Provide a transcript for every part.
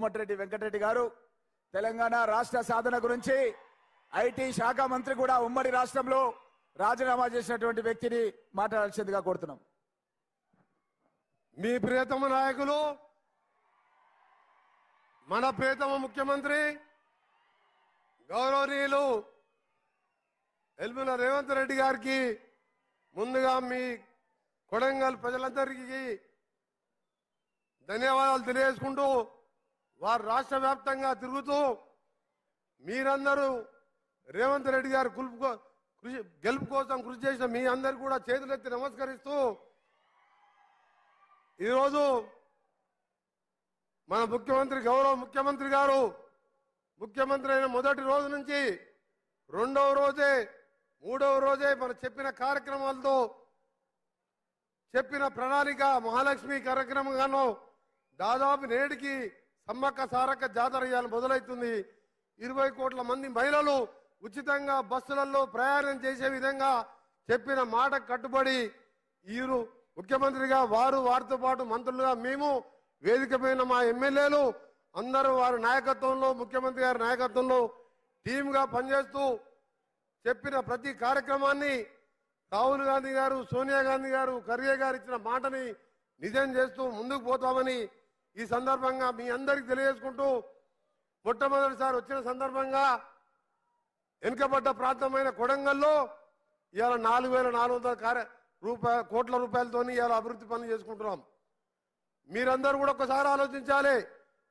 కోమటిరెడ్డి వెంకటరెడ్డి గారు తెలంగాణ రాష్ట్ర సాధన గురించి ఐటీ శాఖ మంత్రి కూడా ఉమ్మడి రాష్ట్రంలో రాజీనామా చేసినటువంటి వ్యక్తిని మాట్లాడాల్సిందిగా కోరుతున్నాం. మీ ప్రియతమ నాయకులు మన ప్రియతమ ముఖ్యమంత్రి గౌరవనీయులు ఎల్బున రేవంత్ రెడ్డి గారికి ముందుగా మీ కొడంగల్ ప్రజలందరికీ ధన్యవాదాలు తెలియజేసుకుంటూ వారు రాష్ట్ర వ్యాప్తంగా తిరుగుతూ మీరందరూ రేవంత్ రెడ్డి గారు గెలుపు కోసం కృషి చేసిన మీ అందరు కూడా చేతులెత్తి నమస్కరిస్తూ ఈరోజు మన ముఖ్యమంత్రి గౌరవ ముఖ్యమంత్రి గారు ముఖ్యమంత్రి అయిన మొదటి రోజు నుంచి రెండవ రోజే మూడవ రోజే మన చెప్పిన కార్యక్రమాలతో చెప్పిన ప్రణాళిక మహాలక్ష్మి కార్యక్రమంగాను దాదాపు నేటికి సమ్మక్క సారక్క జాతర ఇయ్యాలని మొదలవుతుంది. 20 కోట్ల మంది మహిళలు ఉచితంగా బస్సులలో ప్రయాణం చేసే విధంగా చెప్పిన మాట కట్టుబడి ఈరు ముఖ్యమంత్రిగా వారితో పాటు మంత్రులుగా మేము వేదికపైన మా ఎమ్మెల్యేలు అందరూ వారి నాయకత్వంలో ముఖ్యమంత్రి గారి నాయకత్వంలో టీమ్గా పనిచేస్తూ చెప్పిన ప్రతి కార్యక్రమాన్ని రాహుల్ గాంధీ గారు సోనియా గాంధీ గారు ఖర్గే గారు ఇచ్చిన మాటని నిజం చేస్తూ ముందుకు పోతామని ఈ సందర్భంగా మీ అందరికి తెలియజేసుకుంటూ మొట్టమొదటిసారి వచ్చిన సందర్భంగా వెనుకబడ్డ ప్రాంతమైన కొడంగల్లో ఇవాళ 4,400 కోట్ల రూపాయలతోని ఇవాళ అభివృద్ధి పనులు చేసుకుంటున్నాం. మీరందరూ కూడా ఒకసారి ఆలోచించాలి.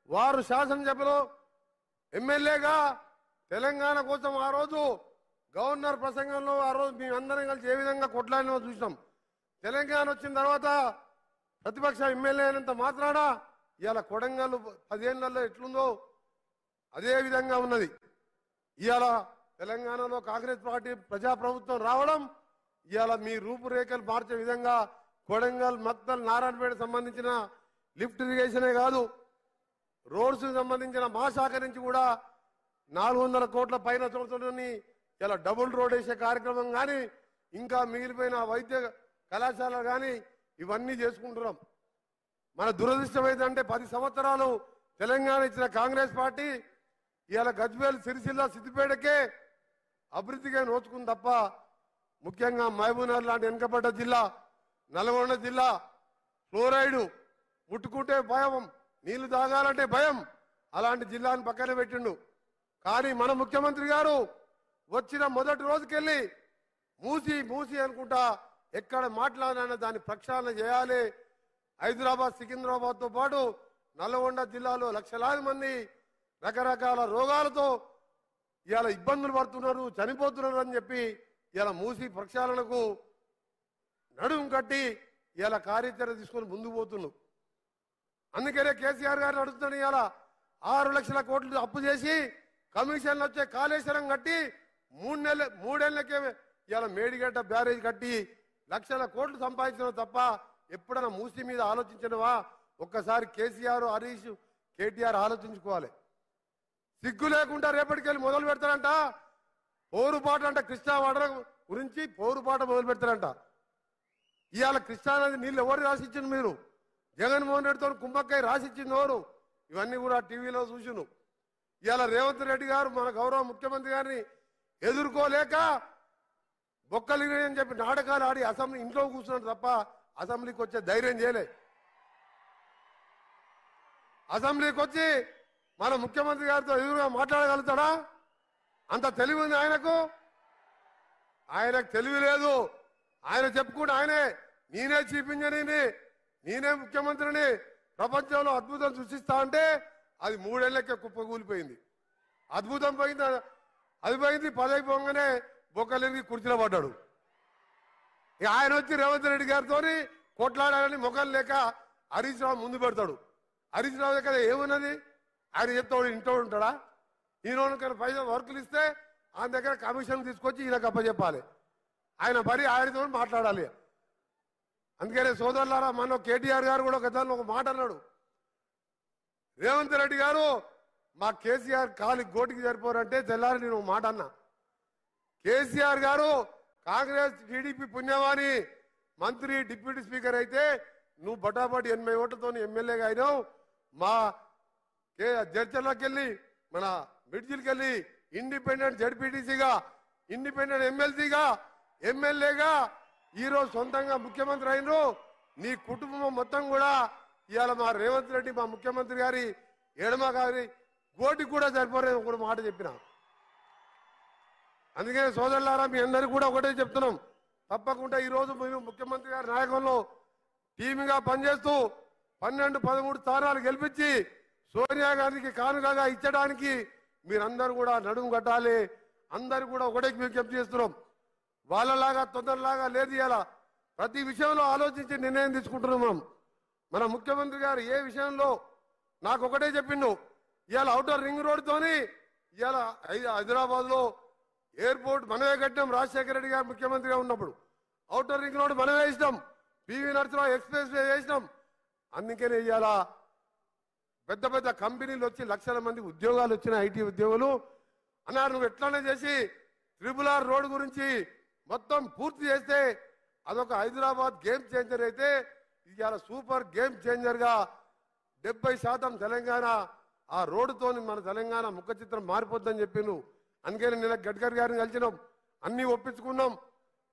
వారు శాసనసభలో ఎమ్మెల్యేగా తెలంగాణ కోసం ఆ రోజు గవర్నర్ ప్రసంగంలో ఆ రోజు మేమందరం కలిసి ఏ విధంగా కొట్లాడినో చూసినాం. తెలంగాణ వచ్చిన తర్వాత ప్రతిపక్ష ఎమ్మెల్యే అయినంత మాత్రాన ఇవాళ కొడంగల్ 10 ఏళ్లలో ఎట్లుందో అదే విధంగా ఉన్నది. ఇవాళ తెలంగాణలో కాంగ్రెస్ పార్టీ ప్రజాప్రభుత్వం రావడం ఇవాళ మీ రూపురేఖలు మార్చే విధంగా కొడంగల్ మక్తల్ నారాయణపేట సంబంధించిన లిఫ్ట్ ఇరిగేషనే కాదు రోడ్స్ సంబంధించిన మా శాఖ నుంచి కూడా 400 కోట్ల పైన చోటుని ఇలా డబుల్ రోడ్ వేసే కార్యక్రమం కానీ ఇంకా మిగిలిపోయిన వైద్య కళాశాల కానీ ఇవన్నీ చేసుకుంటున్నాం. మన దురదృష్టం ఏంటంటే 10 సంవత్సరాలు తెలంగాణ ఇచ్చిన కాంగ్రెస్ పార్టీ ఇవాళ గజ్వేల్ సిరిసిల్ల సిద్దిపేటకే అభివృద్ధిగా నోచుకుంది తప్ప ముఖ్యంగా మహబూబ్నగర్ లాంటి వెనుకబడ్డ జిల్లా నల్గొండ జిల్లా ఫ్లోరైడ్ ముట్టుకుంటే భయం నీళ్లు తాగాలంటే భయం అలాంటి జిల్లాను పక్కన పెట్టిండు. కానీ మన ముఖ్యమంత్రి గారు వచ్చిన మొదటి రోజుకెళ్ళి మూసి అనుకుంటా ఎక్కడ మాట్లాడినా దాన్ని ప్రక్షాళన చేయాలి. హైదరాబాద్ సికింద్రాబాద్తో పాటు నల్గొండ జిల్లాలో లక్షలాది మంది రకరకాల రోగాలతో ఇవాళ ఇబ్బందులు పడుతున్నారు చనిపోతున్నారు అని చెప్పి ఇలా మూసి ప్రక్షాళనకు నడుము కట్టి ఇలా కార్యాచరణ తీసుకొని ముందుకు పోతున్నాం. అందుకనే కేసీఆర్ గారిని అడుగుతున్నాడు. ఇలా 6 లక్షల కోట్లు అప్పు చేసి కమిషన్లు వచ్చే కాళేశ్వరం కట్టి 3 ఏళ్లకే ఇలా మేడిగడ్డ బ్యారేజ్ కట్టి లక్షల కోట్లు సంపాదించడం తప్ప ఎప్పుడైనా మూసి మీద ఆలోచించడవా? ఒక్కసారి కేసీఆర్ హరీష్ కేటీఆర్ ఆలోచించుకోవాలి. సిగ్గు లేకుండా రేపటికెళ్ళి మొదలు పెడతారంట పోరుపాట అంట. కృష్ణా వాటర్ గురించి పోరుపాట మొదలు పెడతారంట. ఇవాళ కృష్ణానది నీళ్ళు ఎవరు రాసిచ్చింది? మీరు జగన్మోహన్ రెడ్డితో కుంభక్కయ్య రాసిచ్చింది ఎవరు? ఇవన్నీ కూడా టీవీలో చూసిను. ఇవాళ రేవంత్ రెడ్డి గారు మన గౌరవ ముఖ్యమంత్రి గారిని ఎదుర్కోలేక బొక్కలు అని చెప్పి నాటకాలు ఆడి అసెంబ్లీ ఇంట్లో కూర్చున్నాడు తప్ప అసెంబ్లీకి వచ్చే ధైర్యం చేయలే. అసెంబ్లీకి వచ్చి మన ముఖ్యమంత్రి గారితో ఎదురుగా మాట్లాడగలుగుతాడా? అంత తెలివి ఉంది ఆయనకు? ఆయనకు తెలివి లేదు. ఆయన చెప్పుకుంటే ఆయనే నేనే చీఫ్ ఇంజనీర్ని నేనే ముఖ్యమంత్రిని ప్రపంచంలో అద్భుతం సృష్టిస్తా అంటే అది 3 ఏళ్లకే కుప్పకూలిపోయింది. అద్భుతం పోయింది. అది పోయింది. పదవి పోగానే బొక్కలిరిగి కుర్చీలో పడ్డాడు. ఆయన వచ్చి రేవంత్ రెడ్డి గారితో కొట్లాడాలని మొఖం లేక హరీష్ రావు ముందు పెడతాడు. హరీష్ రావు దగ్గర ఏమున్నది? ఆయన చెప్తాడు ఇంట్లో ఉంటాడా? ఈయన పైసలు వర్కులు ఇస్తే ఆయన దగ్గర కమిషన్ తీసుకొచ్చి ఈయనకు అప్పచెప్పాలి. ఆయన మరి ఆయనతో మాట్లాడాలి. అందుకనే సోదరులారా, మన కేటీఆర్ గారు కూడా గతంలో ఒక మాట అన్నాడు. రేవంత్ రెడ్డి గారు మా కేసీఆర్ కాలి గోటికి సరిపోరంటే తెల్లారి నేను మాట అన్నా. కేసీఆర్ గారు కాంగ్రెస్ టీడీపీ పుణ్యవాణి మంత్రి డిప్యూటీ స్పీకర్ అయితే నువ్వు బటాబటి 80 ఓట్లతో ఎమ్మెల్యేగా అయినావు. మా జడ్చర్లకి వెళ్ళి మన మిడ్జిల్కి వెళ్ళి ఇండిపెండెంట్ జడ్పీటీసీగా ఇండిపెండెంట్ ఎమ్మెల్సీగా ఎమ్మెల్యేగా ఈరోజు సొంతంగా ముఖ్యమంత్రి అయినరు. నీ కుటుంబం మొత్తం కూడా ఇవాళ మా రేవంత్ రెడ్డి మా ముఖ్యమంత్రి గారి ఎడమ గారి గోటికి కూడా సరిపోలేదు ఒక మాట చెప్పిన. అందుకని సోదరులారా మీ అందరికీ కూడా ఒకటే చెప్తున్నాం, తప్పకుండా ఈరోజు మేము ముఖ్యమంత్రి గారి నాయకంలో టీమ్గా పనిచేస్తూ 12-13 స్థానాలు గెలిపించి సోనియా గాంధీకి కానుకగా ఇచ్చడానికి మీరందరూ కూడా నడుము కట్టాలి. అందరూ కూడా ఒకటే విజ్ఞప్తి చేస్తున్నాం. వాళ్ళలాగా తొందరలాగా లేదు, ఇలా ప్రతి విషయంలో ఆలోచించి నిర్ణయం తీసుకుంటున్నాం. మన ముఖ్యమంత్రి గారు ఏ విషయంలో నాకు ఒకటే చెప్పిండు, ఇవాళ ఔటర్ రింగ్ రోడ్తోని ఇవాళ హైదరాబాద్లో ఎయిర్పోర్ట్ మనమే కట్టినాం. రాజశేఖర రెడ్డి గారు ముఖ్యమంత్రిగా ఉన్నప్పుడు ఔటర్ రింగ్ రోడ్ మనమే వేసినాం, పివి నరసింహరావు ఎక్స్ప్రెస్ వే వేసినాం. అందుకనే ఇవాళ పెద్ద పెద్ద కంపెనీలు వచ్చి లక్షల మంది ఉద్యోగాలు వచ్చిన ఐటీ ఉద్యోగులు అన్నారు. నువ్వు ఎట్లానే చేసి RRR రోడ్ గురించి మొత్తం పూర్తి చేస్తే అదొక హైదరాబాద్ గేమ్ చేంజర్ అయితే ఇవాళ సూపర్ గేమ్ చేంజర్ గా 70% తెలంగాణ ఆ రోడ్డుతో మన తెలంగాణ ముఖ చిత్రం మారిపోద్దని చెప్పిండు. అందుకని నిన్న గడ్కరీ గారిని కలిసినాం, అన్ని ఒప్పించుకున్నాం.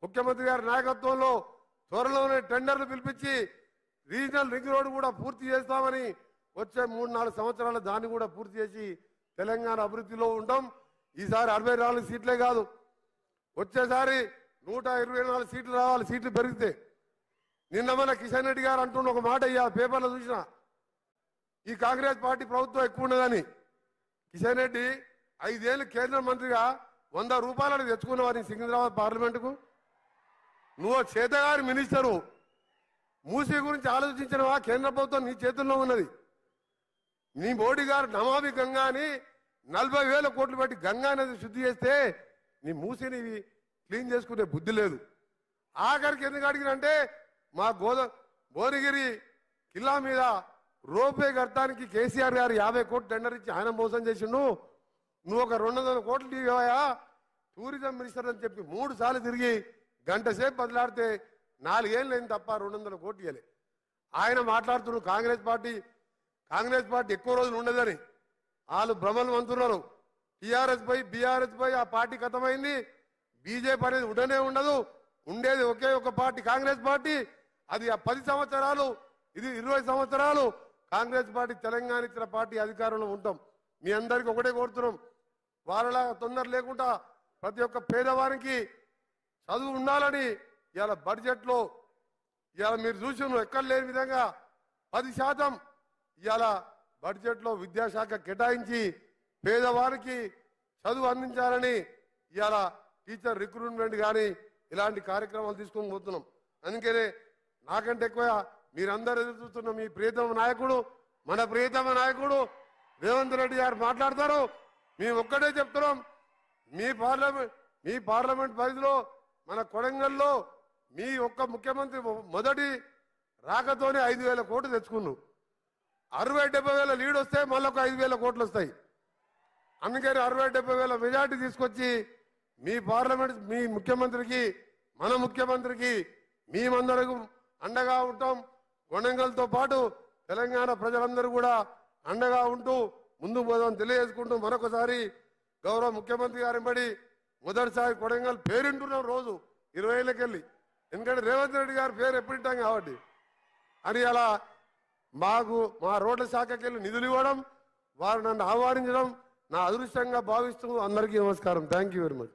ముఖ్యమంత్రి గారి నాయకత్వంలో త్వరలోనే టెండర్లు పిలిపించి రీజనల్ రింగ్ రోడ్ కూడా పూర్తి చేస్తామని వచ్చే 3-4 సంవత్సరాలు దాన్ని కూడా పూర్తి చేసి తెలంగాణ అభివృద్ధిలో ఉంటాం. ఈసారి 64 సీట్లే కాదు, వచ్చేసారి 124 సీట్లు రావాలి. సీట్లు పెరిగితే నిన్న మన కిషన్ రెడ్డి గారు అంటున్న ఒక మాట ఇయ్యాలి, పేపర్లో చూసిన, ఈ కాంగ్రెస్ పార్టీ ప్రభుత్వం ఎక్కువ ఉండదని. కిషన్ రెడ్డి 5 ఏళ్ళు కేంద్ర మంత్రిగా 100 రూపాయలను తెచ్చుకున్నవారు సికింద్రాబాద్ పార్లమెంటుకు. నువ్వు చేతగారి మినిస్టరు, మూసీ గురించి ఆలోచించినవా? కేంద్ర ప్రభుత్వం నీ చేతుల్లో ఉన్నది. నీ మోడీ గారు నమామి గంగా అని 40,000 కోట్లు పెట్టి గంగా నది శుద్ధి చేస్తే నీ మూసీని క్లీన్ చేసుకునే బుద్ధి లేదు. ఆఖరికి ఎందుకు అడిగినంటే మా భువనగిరి కిల్లా మీద రోపే కట్టడానికి కేసీఆర్ గారు 50 కోట్లు టెండర్ ఇచ్చి ఆయన మోసం చేసిండు. నువ్వు ఒక 200 కోట్లు దిగాయా టూరిజం మినిస్టర్ అని చెప్పి 3 సార్లు తిరిగి గంట సేపు బదిలాడితే 4 ఏళ్ళు అయింది తప్ప 200 కోట్లు ఇవ్వలే. ఆయన మాట్లాడుతున్నారు కాంగ్రెస్ పార్టీ ఎక్కువ రోజులు ఉండదని. వాళ్ళు భ్రమలు అంటున్నారు. టీఆర్ఎస్ పై బీఆర్ఎస్ పై ఆ పార్టీ ఖతమైంది. బీజేపీ అనేది ఉండనే ఉండదు, ఉండేది ఒకే ఒక పార్టీ కాంగ్రెస్ పార్టీ. అది 10 సంవత్సరాలు, ఇది 20 సంవత్సరాలు కాంగ్రెస్ పార్టీ తెలంగాణ ఇచ్చిన పార్టీ అధికారంలో ఉంటాం. మీ అందరికీ ఒకటే కోరుతున్నాం, వాళ్ళలా తొందర లేకుండా ప్రతి ఒక్క పేదవారికి చదువు ఉండాలని ఇవాళ బడ్జెట్లో ఇవాళ మీరు చూసి ఎక్కడ లేని విధంగా 10% ఇవాళ బడ్జెట్లో విద్యాశాఖ కేటాయించి పేదవారికి చదువు అందించాలని ఇవాళ టీచర్ రిక్రూట్మెంట్ కానీ ఇలాంటి కార్యక్రమాలు తీసుకొని పోతున్నాం. అందుకనే నాకంటే ఎక్కువ మీరందరూ ఎదురు చూస్తున్న మీ ప్రియతమ నాయకుడు, మన ప్రియతమ నాయకుడు రేవంత్ రెడ్డి గారు మాట్లాడతారు. మేము ఒక్కటే చెప్తున్నాం, మీ పార్లమెంట్ పరిధిలో మన కొడంగల్లో మీ ఒక్క ముఖ్యమంత్రి మొదటి రాకతోనే 5,000 కోట్లు తెచ్చుకున్నాం. 60-70 వేల లీడ్ వస్తే మళ్ళీ ఒక 5,000 కోట్లు వస్తాయి. అందుకని 60-70 వేల మెజార్టీ తీసుకొచ్చి మీ పార్లమెంట్ మీ ముఖ్యమంత్రికి మన ముఖ్యమంత్రికి మేమందరం అండగా ఉంటాం. కొడంగల్తో పాటు తెలంగాణ ప్రజలందరూ కూడా అండగా ఉంటూ ముందుకు పోదాం తెలియజేసుకుంటూ మరొకసారి గౌరవ ముఖ్యమంత్రి గారి బడి మొదటిసారి కొడంగల్ పేరింటున్నాం రోజు 20 ఏళ్ళకెళ్ళి. ఎందుకంటే రేవంత్ రెడ్డి గారి పేరు ఎప్పుడు ఇట్టాం కాబట్టి అని అలా మాకు మా రోడ్ల శాఖకి వెళ్ళి నిధులు ఇవ్వడం, వారు నన్ను ఆహ్వానించడం నా అదృష్టంగా భావిస్తూ అందరికీ నమస్కారం. Thank you very much.